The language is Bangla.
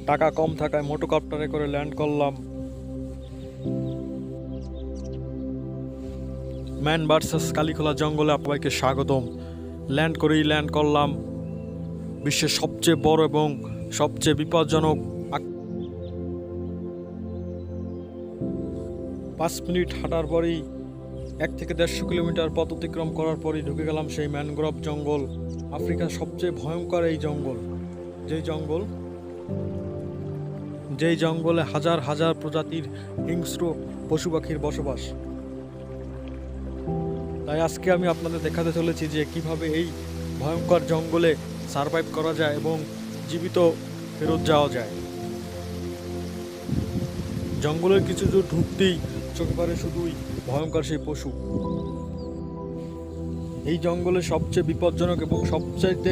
টাকা কম থাকায় মোটোকপ্টারে করে ল্যান্ড করলাম। ম্যান ভার্সেস কালীখোলা জঙ্গলে আপনাকে স্বাগতম। ল্যান্ড করলাম বিশ্বের সবচেয়ে বড় এবং সবচেয়ে বিপজ্জনক 5 মিনিট হাঁটার পরেই 1 থেকে 150 কিলোমিটার পথ অতিক্রম করার পরই ঢুকে গেলাম সেই ম্যানগ্রোভ জঙ্গল। আফ্রিকার সবচেয়ে ভয়ঙ্কর এই জঙ্গল, যেই জঙ্গলে হাজার হাজার প্রজাতির হিংস্র পশু পাখির বসবাস। তাই আজকে আমি আপনাদের দেখাতে চলেছি যে কিভাবে এই ভয়ঙ্কর জঙ্গলে সারভাইভ করা যায় এবং জীবিত ফেরত যাওয়া যায়। জঙ্গলের কিছু দূর ঢুকতেই চোখে পড়ে শুধুই ভয়ঙ্কর সেই পশু। এই জঙ্গলে সবচেয়ে বিপজ্জনক এবং সবচাইতে